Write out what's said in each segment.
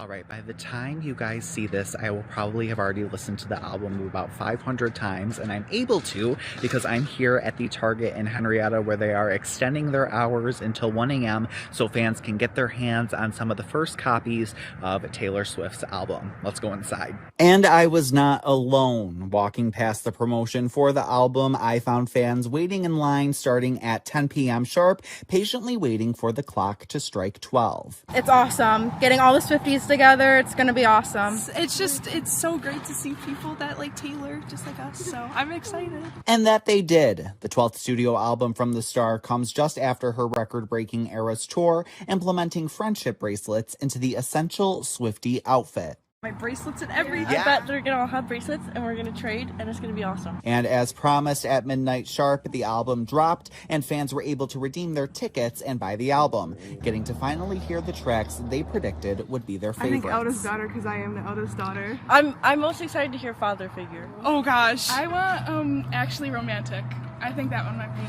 All right, by the time you guys see this, I will probably have already listened to the album about 500 times, and I'm able to because I'm here at the Target in Henrietta where they are extending their hours until 1 a.m. so fans can get their hands on some of the first copies of Taylor Swift's album. Let's go inside. And I was not alone. Walking past the promotion for the album, I found fans waiting in line starting at 10 p.m. sharp, patiently waiting for the clock to strike 12. It's awesome. Getting all the Swifties together, it's going to be awesome. It's so great to see people that like Taylor, just like us, so I'm excited. And that they did. The 12th studio album from the star comes just after her record-breaking Eras tour, implementing friendship bracelets into the essential Swiftie outfit. My bracelets and everything. Yeah. I bet they're gonna all have bracelets and we're gonna trade and it's gonna be awesome. And as promised at midnight sharp, the album dropped and fans were able to redeem their tickets and buy the album, getting to finally hear the tracks they predicted would be their favorites. I think eldest daughter because I am the eldest daughter. I'm most excited to hear Father Figure. Oh gosh. I want actually romantic. I think that one might be.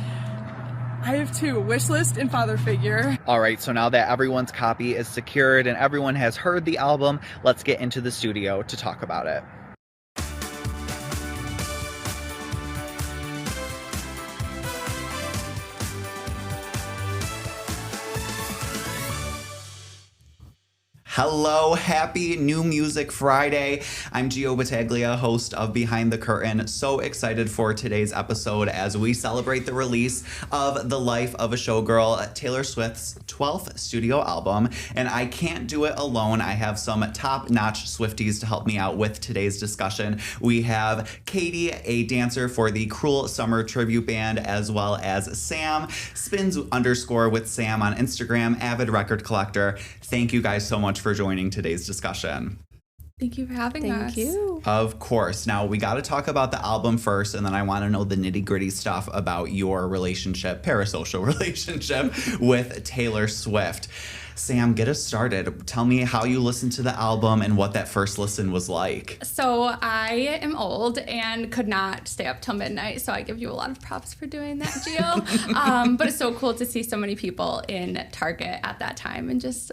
I have two, wish list and father figure. All right, so now that everyone's copy is secured and everyone has heard the album, let's get into the studio to talk about it. Hello, happy New Music Friday. I'm Gio Battaglia, host of Behind the Curtain. So excited for today's episode as we celebrate the release of The Life of a Showgirl, Taylor Swift's 12th studio album. And I can't do it alone. I have some top-notch Swifties to help me out with today's discussion. We have Katie, a dancer for the Cruel Summer Tribute Band, as well as Sam, spins_ with Sam on Instagram, avid record collector. Thank you guys so much for joining today's discussion. Thank you for having us. Thank you. Of course. Now, we got to talk about the album first, and then I want to know the nitty-gritty stuff about your relationship, parasocial relationship with Taylor Swift. Sam, get us started. Tell me how you listened to the album and what that first listen was like. So I am old and could not stay up till midnight, so I give you a lot of props for doing that, Gio. But it's so cool to see so many people in Target at that time and just,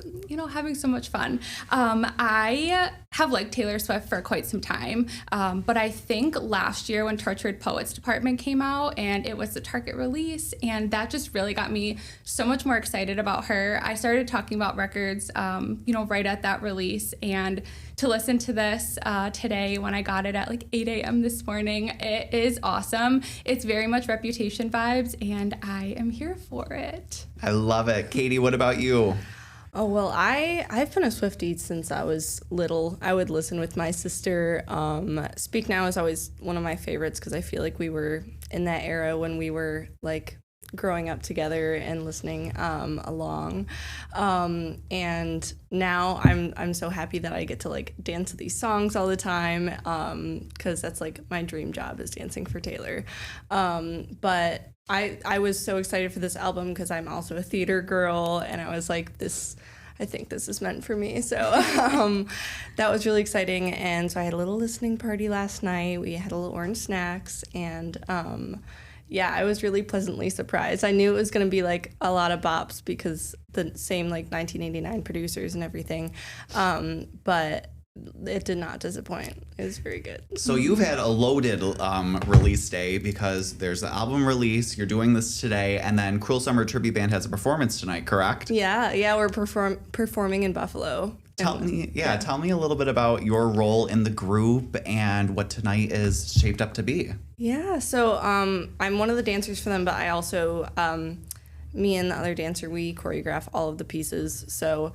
having so much fun. I have liked Taylor Swift for quite some time, but I think last year when Tortured Poets Department came out and it was the Target release, and that just really got me so much more excited about her. I started talking about records, right at that release, and to listen to this today when I got it at like 8 a.m. this morning, it is awesome. It's very much Reputation vibes, and I am here for it. I love it. Katie, what about you? Oh, well, I've been a Swiftie since I was little. I would listen with my sister. Speak Now is always one of my favorites because I feel like we were in that era when we were like growing up together and listening along. And now I'm so happy that I get to like dance to these songs all the time because that's like my dream job is dancing for Taylor. But I was so excited for this album because I'm also a theater girl, and I was like, I think this is meant for me. So that was really exciting. And so I had a little listening party last night. We had a little orange snacks, and I was really pleasantly surprised. I knew it was going to be like a lot of bops because the same like 1989 producers and everything. But it did not disappoint. It was very good. So you've had a loaded release day because there's the album release, you're doing this today, and then Cruel Summer Tribute Band has a performance tonight, correct? Yeah, we're performing in Buffalo. Tell me a little bit about your role in the group and what tonight is shaped up to be. Yeah, so I'm one of the dancers for them, but I also me and the other dancer, we choreograph all of the pieces. So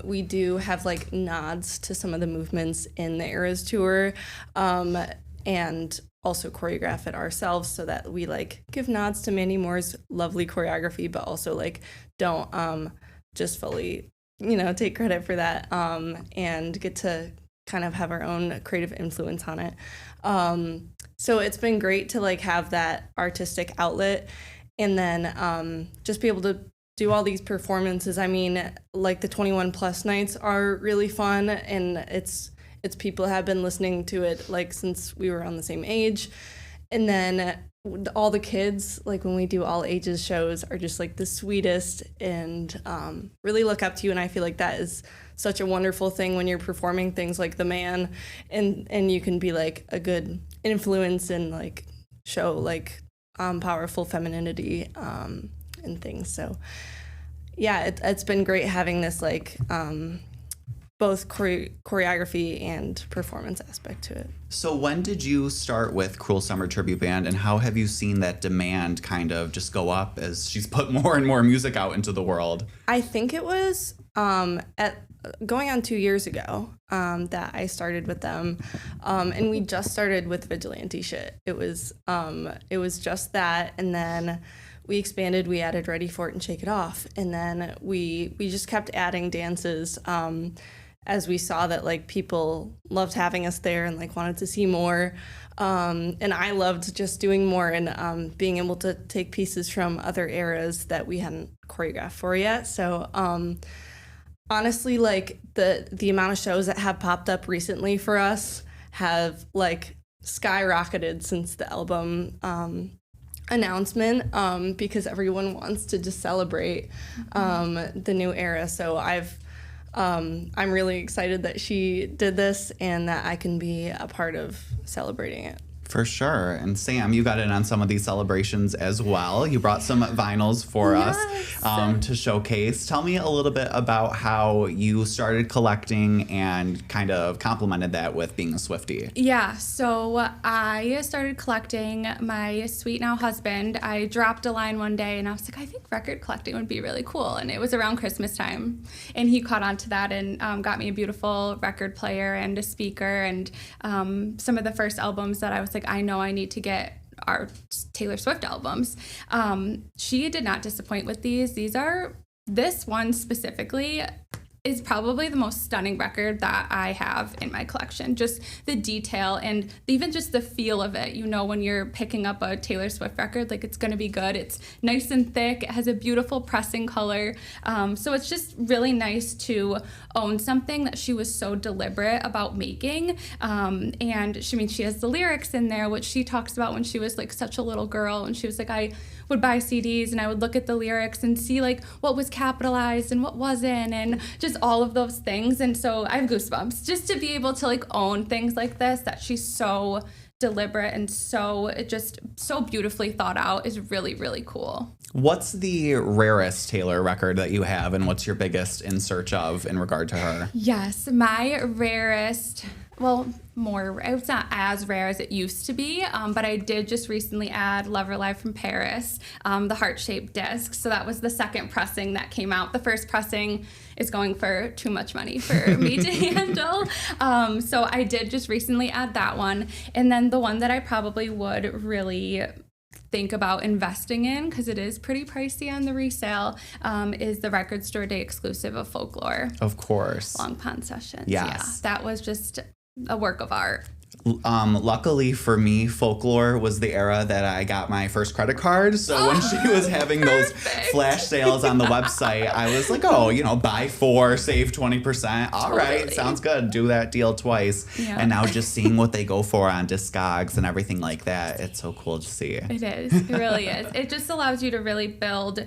we do have like nods to some of the movements in the Eras tour, and also choreograph it ourselves so that we like give nods to Mandy Moore's lovely choreography, but also like don't just fully take credit for that, and get to kind of have our own creative influence on it. So it's been great to like have that artistic outlet. And then just be able to do all these performances. I mean, like the 21 plus nights are really fun, and it's people have been listening to it like since we were on the same age. And then all the kids, like when we do all ages shows, are just like the sweetest and really look up to you. And I feel like that is such a wonderful thing when you're performing things like The Man, and you can be like a good influence and like show like powerful femininity and things. So yeah, it's been great having this like both choreography and performance aspect to it. So when did you start with Cruel Summer Tribute Band, and how have you seen that demand kind of just go up as she's put more and more music out into the world? I think it was going on 2 years ago that I started with them, and we just started with Vigilante Shit. It was just that, and then we expanded. We added Ready for It and Shake It Off, and then we just kept adding dances as we saw that like people loved having us there and like wanted to see more. And I loved just doing more and being able to take pieces from other eras that we hadn't choreographed for yet. So honestly, like the amount of shows that have popped up recently for us have like skyrocketed since the album announcement, because everyone wants to just celebrate the new era. So I'm really excited that she did this and that I can be a part of celebrating it. For sure. And Sam, you got in on some of these celebrations as well. You brought some vinyls for us to showcase. Tell me a little bit about how you started collecting and kind of complemented that with being a Swiftie. Yeah, so I started collecting. My sweet now husband, I dropped a line one day and I was like, I think record collecting would be really cool. And it was around Christmas time. And he caught on to that and got me a beautiful record player and a speaker. And some of the first albums that I was like, I know I need to get our Taylor Swift albums. She did not disappoint with these. This one specifically is probably the most stunning record that I have in my collection. Just the detail and even just the feel of it. You know, when you're picking up a Taylor Swift record, like it's going to be good. It's nice and thick. It has a beautiful pressing color. So it's just really nice to own something that she was so deliberate about making. And she has the lyrics in there, which she talks about when she was like such a little girl. And she was like, I would buy CDs and I would look at the lyrics and see like what was capitalized and what wasn't, and just all of those things. And so I have goosebumps just to be able to like own things like this, that she's so deliberate and so beautifully thought out, is really, really cool. What's the rarest Taylor record that you have, and what's your biggest in search of in regard to her? Yes, my rarest, it's not as rare as it used to be, but I did just recently add Lover Live from Paris, the heart-shaped disc. So that was the second pressing that came out. The first pressing is going for too much money for me to handle. So I did just recently add that one. And then the one that I probably would really think about investing in, because it is pretty pricey on the resale, is the Record Store Day exclusive of Folklore. Of course. Long Pond Sessions. Yes. Yeah, that was just a work of art. Luckily for me, Folklore was the era that I got my first credit card. So when she was having those flash sales on the website, I was like, buy 4, save 20%. All right, sounds good. Do that deal twice. Yeah. And now just seeing what they go for on Discogs and everything like that, it's so cool to see. It is. It really is. It just allows you to really build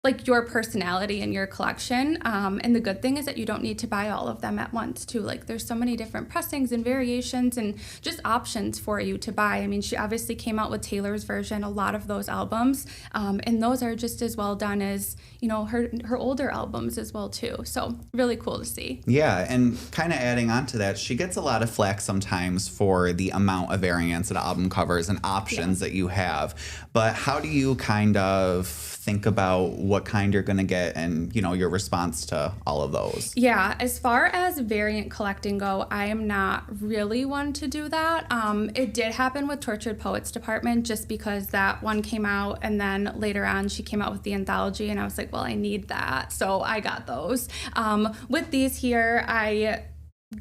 like your personality in your collection. And the good thing is that you don't need to buy all of them at once too. Like there's so many different pressings and variations and just options for you to buy. I mean, she obviously came out with Taylor's version, a lot of those albums. And those are just as well done as, her older albums as well too. So really cool to see. Yeah. And kind of adding on to that, she gets a lot of flack sometimes for the amount of variants and album covers and options that you have. But how do you kind of think about what kind you're going to get and, your response to all of those? Yeah, as far as variant collecting go, I am not really one to do that. It did happen with Tortured Poets Department just because that one came out, and then later on she came out with the anthology, and I was like, well, I need that. So I got those. With these here, I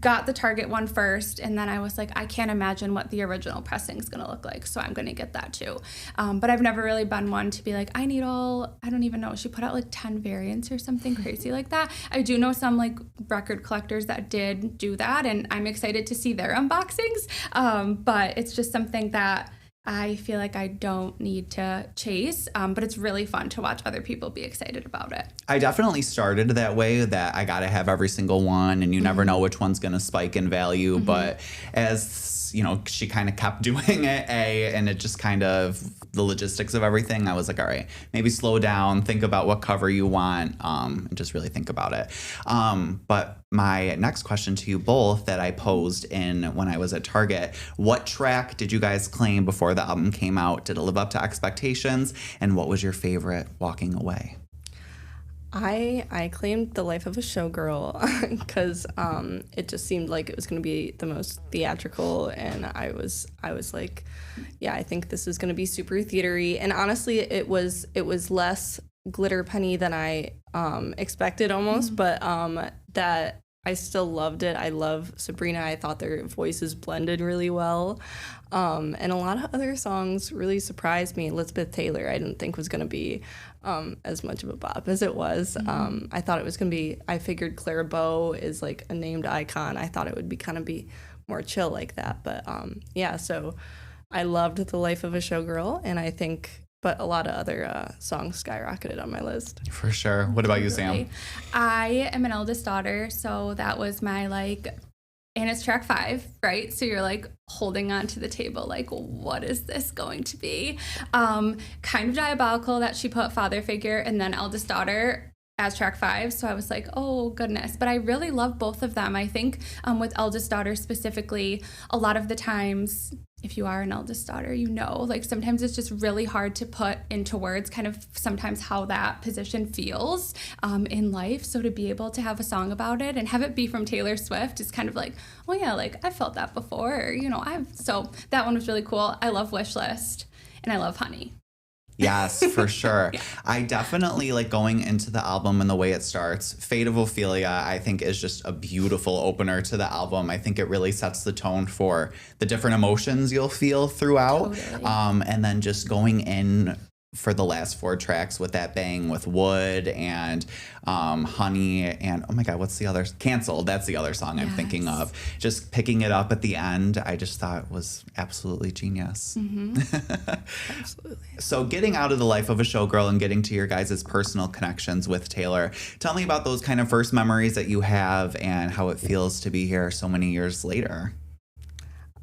got the Target one first, and then I was like, I can't imagine what the original pressing is going to look like, so I'm going to get that too. But I've never really been one to be like, I don't even know, she put out like 10 variants or something crazy like that. I do know some like record collectors that did do that, and I'm excited to see their unboxings, but it's just something that I feel like I don't need to chase, but it's really fun to watch other people be excited about it. I definitely started that way, that I got to have every single one, and you never know which one's going to spike in value. But as, you know, she kind of kept doing it, and it just kind of, the logistics of everything, I was like, all right, maybe slow down, think about what cover you want, and just really think about it. But my next question to you both that I posed in when I was at Target, what track did you guys claim before the album came out? Did it live up to expectations? And what was your favorite walking away? I claimed The Life of a Showgirl because it just seemed like it was going to be the most theatrical, and I was like, yeah, I think this is going to be super theatery. And honestly, it was less glitter penny than I expected almost, but that I still loved it. I love Sabrina. I thought their voices blended really well. And a lot of other songs really surprised me. Elizabeth Taylor, I didn't think was going to be as much of a bop as it was. I thought it was going to be, I figured Clara Bow is like a named icon. I thought it would be kind of be more chill like that. But yeah, so I loved The Life of a Showgirl, and I think, but a lot of other songs skyrocketed on my list. For sure. What about you, Sam? I am an eldest daughter, so that was my and it's track 5, right? So you're like holding on to the table, like, what is this going to be? Kind of diabolical that she put father figure and then eldest daughter as track 5. So I was like, oh goodness. But I really love both of them. I think with eldest daughter specifically, a lot of the times, if you are an eldest daughter, you know, like sometimes it's just really hard to put into words kind of sometimes how that position feels in life. So to be able to have a song about it and have it be from Taylor Swift is kind of like, oh yeah, like I felt that before, or, you know, so that one was really cool. I love Wishlist and I love Honey. Yes, for sure. Yeah. I definitely like going into the album and the way it starts. Fate of Ophelia, I think, is just a beautiful opener to the album. I think it really sets the tone for the different emotions you'll feel throughout. Totally. And then just going in for the last 4 tracks with that bang with Wood and Honey and, oh my God, what's the other? Canceled. That's the other song I'm thinking of. Just picking it up at the end, I just thought was absolutely genius. Absolutely. So getting out of the life of a showgirl and getting to your guys' personal connections with Taylor, tell me about those kind of first memories that you have and how it feels to be here so many years later.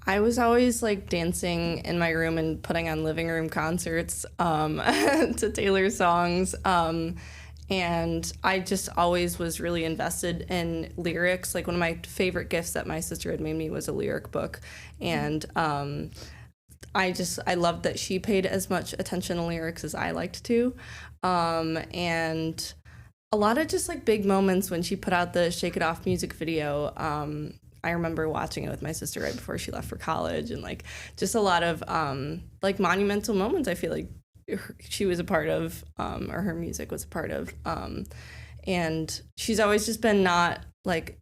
I was always like dancing in my room and putting on living room concerts to Taylor's songs. And I just always was really invested in lyrics. Like one of my favorite gifts that my sister had made me was a lyric book. And I loved that she paid as much attention to lyrics as I liked to. And a lot of just like big moments when she put out the Shake It Off music video. I remember watching it with my sister right before she left for college, and like just a lot of like monumental moments I feel like she was a part of, or her music was a part of. And she's always just been not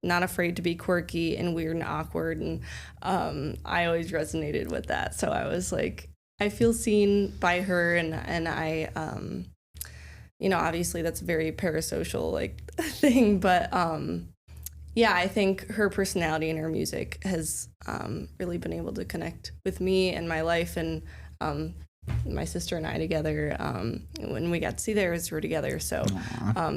afraid to be quirky and weird and awkward, and I always resonated with that. So I was like, I feel seen by her, and I you know, obviously that's a very parasocial like thing, but yeah, I think her personality and her music has really been able to connect with me and my life, and my sister and I together. When we got to see theirs, we're together. So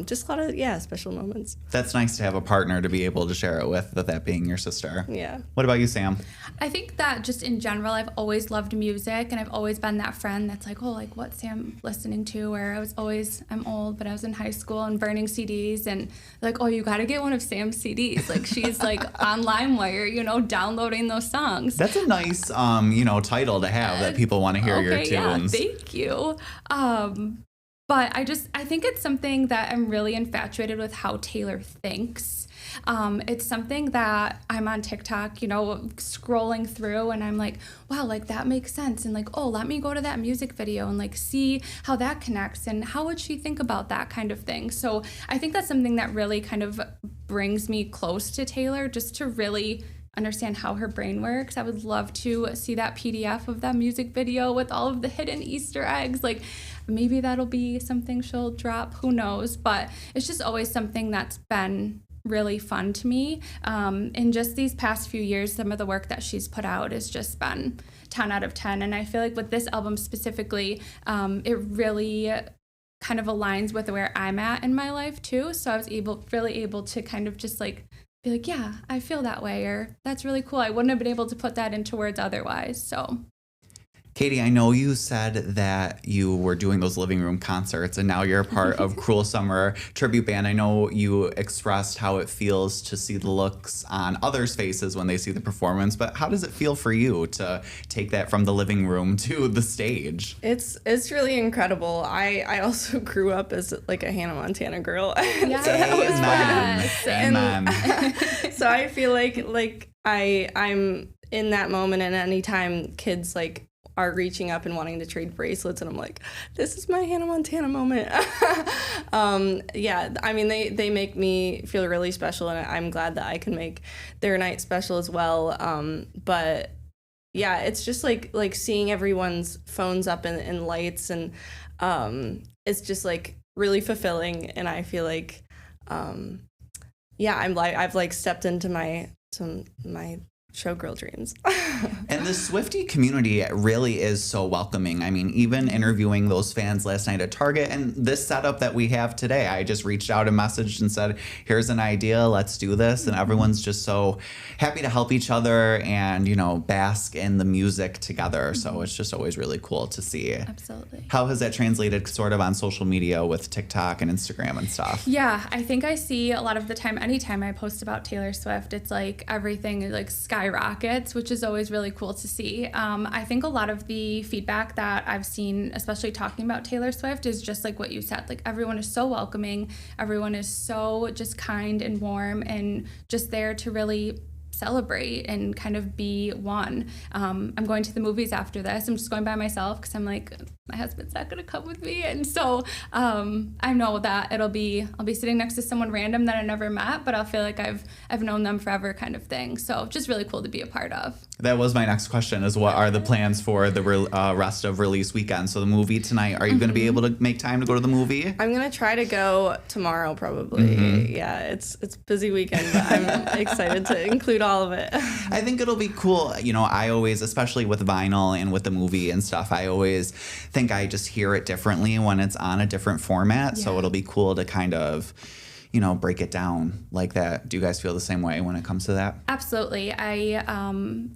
just a lot of, special moments. That's nice to have a partner to be able to share it with that being your sister. Yeah. What about you, Sam? I think that just in general, I've always loved music, and I've always been that friend that's like, oh, like what's Sam listening to? Or I'm old, but I was in high school and burning CDs, and like, oh, you got to get one of Sam's CDs. Like she's like on LimeWire, you know, downloading those songs. That's a nice, you know, title to have that people want to hear your tunes. Yeah, thank you. But I think it's something that I'm really infatuated with how Taylor thinks. It's something that I'm on TikTok, you know, scrolling through, and I'm like, wow, like that makes sense. And like, oh, let me go to that music video and like see how that connects and how would she think about that kind of thing. So I think that's something that really kind of brings me close to Taylor, just to really understand how her brain works. I would love to see that PDF of that music video with all of the hidden Easter eggs. Like maybe that'll be something she'll drop, who knows, but it's just always something that's been really fun to me. In just these past few years, some of the work that she's put out has just been 10 out of 10. And I feel like with this album specifically, it really kind of aligns with where I'm at in my life too. So I was really able to kind of just like be like, yeah, I feel that way, or that's really cool. I wouldn't have been able to put that into words otherwise. So Katie, I know you said that you were doing those living room concerts and now you're a part of Cruel Summer Tribute Band. I know you expressed how it feels to see the looks on others' faces when they see the performance, but how does it feel for you to take that from the living room to the stage? It's really incredible. I also grew up as like a Hannah Montana girl. yeah, So that was fun. Amen. So I feel like I'm in that moment, and anytime kids like are reaching up and wanting to trade bracelets, and I'm like, this is my Hannah Montana moment. Yeah, I mean, they make me feel really special, and I'm glad that I can make their night special as well. But yeah, it's just like seeing everyone's phones up in lights, and it's just like really fulfilling, and I feel like yeah, I've like stepped into my showgirl dreams. And the Swiftie community really is so welcoming. I mean, even interviewing those fans last night at Target and this setup that we have today, I just reached out and messaged and said, here's an idea, let's do this. And everyone's just so happy to help each other and, you know, bask in the music together. So it's just always really cool to see. absolutely. How has that translated sort of on social media with TikTok and Instagram and stuff? Yeah, I think I see a lot of the time, anytime I post about Taylor Swift, it's like everything like skyrockets, which is always really cool to see. I think a lot of the feedback that I've seen, especially talking about Taylor Swift, is just like what you said. Like everyone is so welcoming, everyone is so just kind and warm and just there to really celebrate and kind of be one. I'm going to the movies after this. I'm just going by myself because I'm like, my husband's not going to come with me. And so I know that I'll be sitting next to someone random that I never met, but I'll feel like I've known them forever kind of thing. So just really cool to be a part of. That was my next question, is what are the plans for the rest of release weekend? So the movie tonight, are you going to be able to make time to go to the movie? I'm going to try to go tomorrow probably. Yeah, it's a busy weekend, but I'm excited to include all of it. I think it'll be cool. You know, I always, especially with vinyl and with the movie and stuff, I always think I just hear it differently when it's on a different format. So it'll be cool to kind of, you know, break it down like that. Do you guys feel the same way when it comes to that? Absolutely. I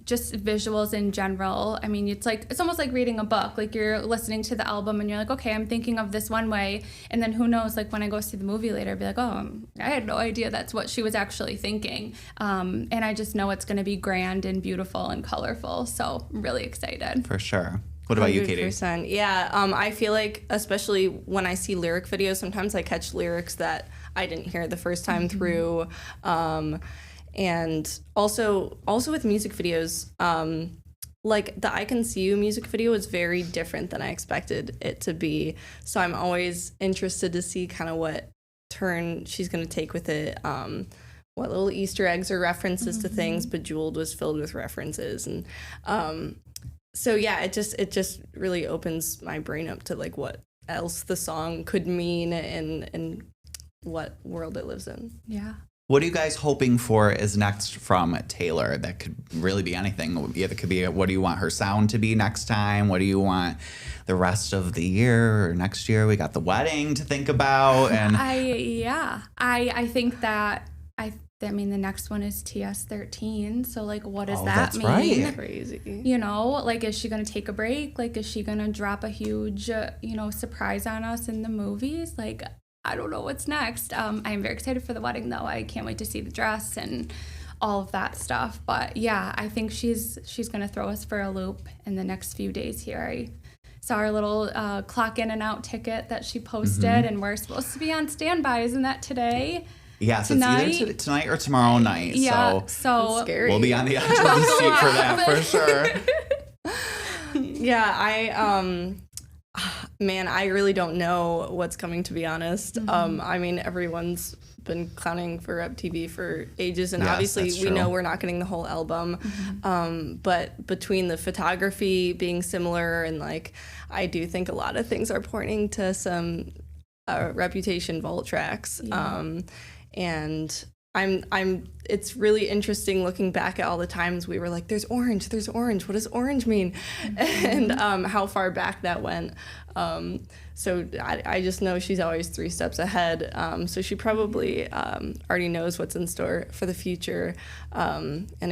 just visuals in general. I mean, it's almost like reading a book. Like you're listening to the album and you're like, okay, I'm thinking of this one way, and then who knows? Like when I go see the movie later, I'll be like, oh, I had no idea that's what she was actually thinking. And I just know it's going to be grand and beautiful and colorful. So I'm really excited. For sure. What about you, Katie? 100%. Yeah, I feel like, especially when I see lyric videos, sometimes I catch lyrics that I didn't hear the first time through. And also with music videos, like the I Can See You music video is very different than I expected it to be. So I'm always interested to see kind of what turn she's going to take with it. What little Easter eggs or references to things. Bejeweled was filled with references. And so yeah, it just really opens my brain up to like what else the song could mean and what world it lives in. Yeah. What are you guys hoping for is next from Taylor? That could really be anything. Yeah, that could be, what do you want her sound to be next time? What do you want the rest of the year or next year? We got the wedding to think about. And I think that I mean, the next one is TS13. So, like, what does that mean? Right. Crazy. You know, like, is she going to take a break? Like, is she going to drop a huge, surprise on us in the movies? Like, I don't know what's next. I am very excited for the wedding, though. I can't wait to see the dress and all of that stuff. But, yeah, I think she's going to throw us for a loop in the next few days here. I saw our little clock in and out ticket that she posted, and we're supposed to be on standby. Isn't that today? Yes, tonight? It's either tonight or tomorrow night. Yeah, That's scary. We'll be on the edge of the seat for that for sure. Yeah, man, I really don't know what's coming, to be honest. I mean, everyone's been clowning for Rep TV for ages, and Yes, obviously that's we true. know we're not getting the whole album. But between the photography being similar and like, I do think a lot of things are pointing to some Reputation vault tracks. Yeah. And it's really interesting looking back at all the times we were like, there's orange, what does orange mean? And how far back that went. So I just know she's always 3 steps ahead. So she probably already knows what's in store for the future. And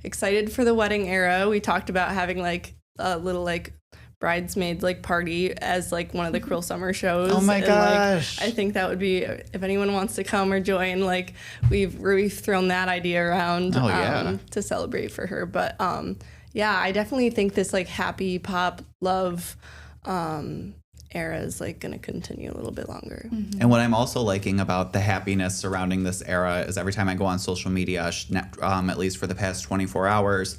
excited for the wedding era. We talked about having like a little like bridesmaids like party as like one of the Cruel Summer shows. Oh my gosh. Like, I think that would be, if anyone wants to come or join, like we've thrown that idea around to celebrate for her. But yeah, I definitely think this like happy pop love era is like going to continue a little bit longer. Mm-hmm. And what I'm also liking about the happiness surrounding this era is every time I go on social media, at least for the past 24 hours,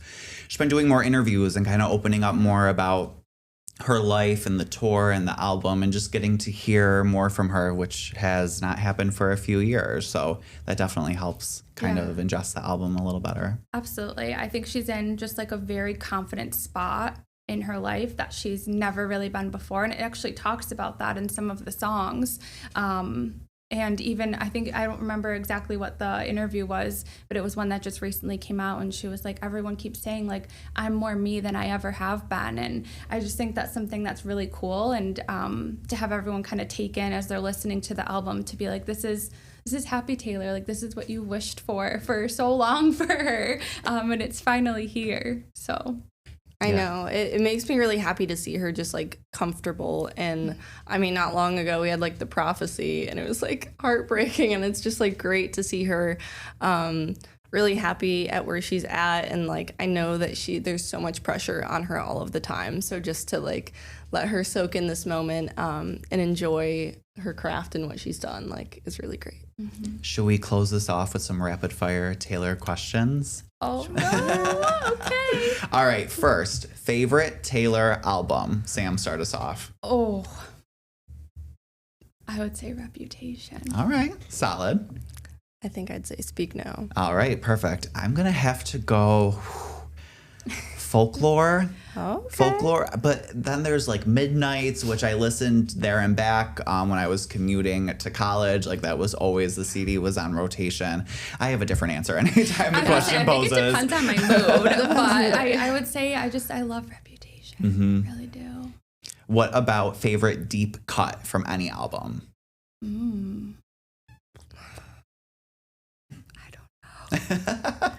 she's been doing more interviews and kind of opening up more about her life and the tour and the album and just getting to hear more from her, which has not happened for a few years. So that definitely helps kind of ingest the album a little better. Absolutely. I think she's in just like a very confident spot in her life that she's never really been before. And it actually talks about that in some of the songs. And even, I don't remember exactly what the interview was, but it was one that just recently came out, and she was like, everyone keeps saying, like, I'm more me than I ever have been. And I just think that's something that's really cool. And to have everyone kind of take in as they're listening to the album, to be like, this is Happy Taylor. Like, this is what you wished for so long for her. And it's finally here. So I know. It makes me really happy to see her just like comfortable. And I mean, not long ago we had like The Prophecy, and it was like heartbreaking, and it's just like great to see her really happy at where she's at. And like, I know that there's so much pressure on her all of the time. So just to like let her soak in this moment and enjoy her craft and what she's done, like, is really great. Mm-hmm. Should we close this off with some rapid fire Taylor questions? Oh, no. Okay. All right. First, favorite Taylor album. Sam, start us off. Oh, I would say Reputation. All right. Solid. I think I'd say Speak Now. All right. Perfect. I'm going to have to go Folklore. Okay. Folklore. But then there's like Midnights, which I listened there and back when I was commuting to college. Like, that was always, the CD was on rotation. I have a different answer anytime the question poses. I think it depends on my mood, but I would say I love Reputation. Mm-hmm. I really do. What about favorite deep cut from any album? I don't know.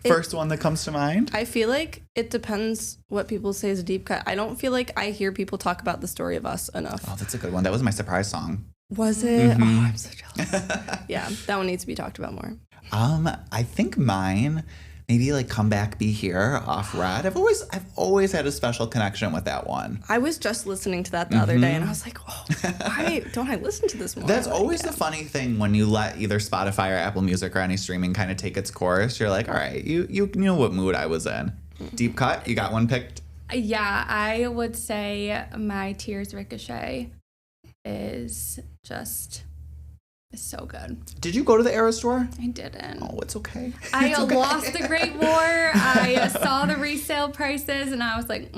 First one that comes to mind? I feel like it depends what people say is a deep cut. I don't feel like I hear people talk about The Story of Us enough. Oh, that's a good one. That was my surprise song. Was it? Mm-hmm. Oh, I'm so jealous. Yeah, that one needs to be talked about more. I think mine, maybe like Come Back, Be Here off Red. I've always had a special connection with that one. I was just listening to that the other day, and I was like, oh, why don't I listen to this more? That's always the funny thing when you let either Spotify or Apple Music or any streaming kind of take its course. You're like, all right, you know what mood I was in. Deep cut, you got one picked? Yeah, I would say My Tears Ricochet is just so good. Did you go to the Era store? I didn't. Oh, it's okay. I lost the Great War. I saw the resale prices, and I was like,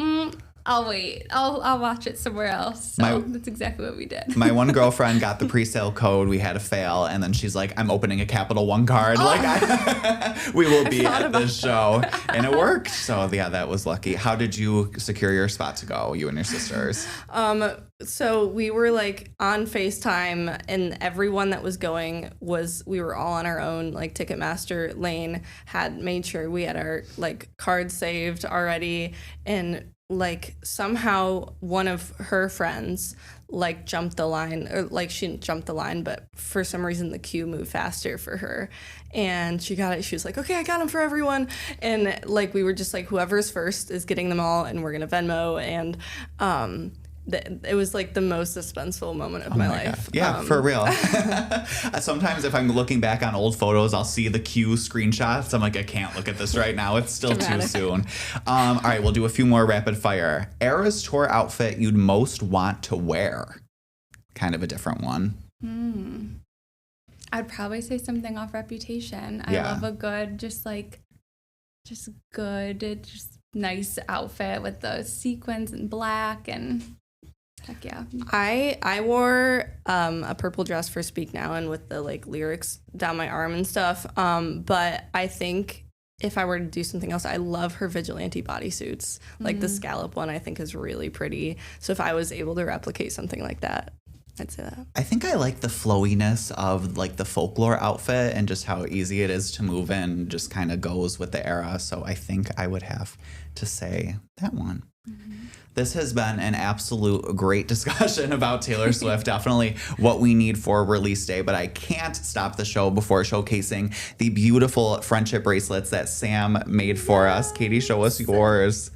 I'll wait. I'll watch it somewhere else. So that's exactly what we did. My one girlfriend got the pre-sale code. We had a fail, and then she's like, I'm opening a Capital One card. Oh. Like, we will be at this show. And it worked. So, yeah, that was lucky. How did you secure your spot to go, you and your sisters? So we were like on FaceTime, and everyone that was going we were all on our own. Like, Ticketmaster Lane had made sure we had our like cards saved already, and like somehow one of her friends like jumped the line, or like she didn't jump the line, but for some reason the queue moved faster for her, and she got it. She was like, okay, I got them for everyone. And like, we were just like, whoever's first is getting them all, and we're gonna Venmo. And it was like the most suspenseful moment of my life. God. Yeah, for real. Sometimes if I'm looking back on old photos, I'll see the queue screenshots. I'm like, I can't look at this right now. It's still too soon. All right, we'll do a few more rapid fire. Era's tour outfit you'd most want to wear. Kind of a different one. I'd probably say something off Reputation. I love a good, just nice outfit with the sequins and black, and Heck yeah. I wore a purple dress for Speak Now and with the like lyrics down my arm and stuff. But I think if I were to do something else, I love her vigilante bodysuits. Like the scallop one, I think is really pretty. So if I was able to replicate something like that, I'd say that. I think I like the flowiness of like the folklore outfit and just how easy it is to move in, just kind of goes with the era. So I think I would have to say that one. This has been an absolute great discussion about Taylor Swift. Definitely what we need for release day, but I can't stop the show before showcasing the beautiful friendship bracelets that Sam made for us. Katie, show us yours.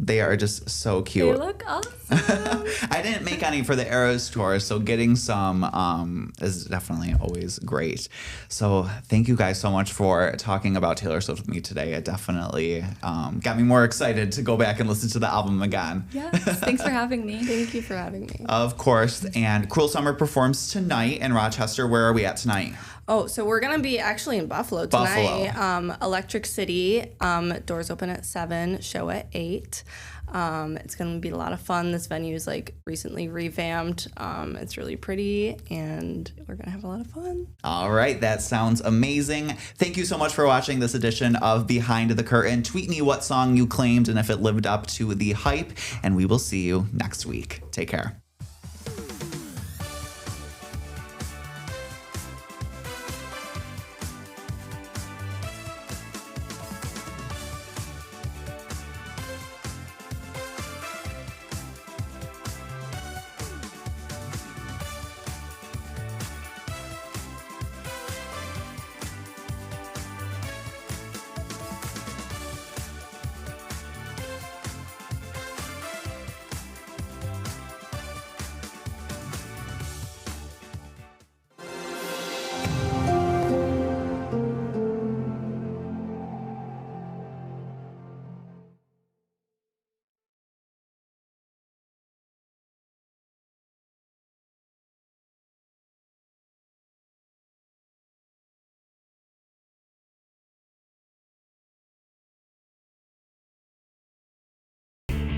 They are just so cute. They look awesome. I didn't make any for the Eras tour, so getting some is definitely always great. So thank you guys so much for talking about Taylor Swift with me today. It definitely got me more excited to go back and listen to the album again. Yes, thanks for having me. Thank you for having me. Of course. And Cruel Summer performs tonight in Rochester. Where are we at tonight? Oh, so we're going to be actually in Buffalo tonight. Electric City, doors open at 7, show at 8. It's going to be a lot of fun. This venue is like recently revamped. It's really pretty and we're going to have a lot of fun. All right, that sounds amazing. Thank you so much for watching this edition of Behind the Curtain. Tweet me what song you claimed and if it lived up to the hype, and we will see you next week. Take care.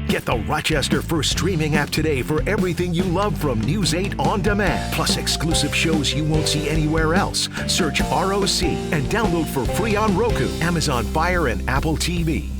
Get the Rochester First streaming app today for everything you love from News 8 On Demand, plus exclusive shows you won't see anywhere else. Search ROC and download for free on Roku, Amazon Fire, and Apple TV.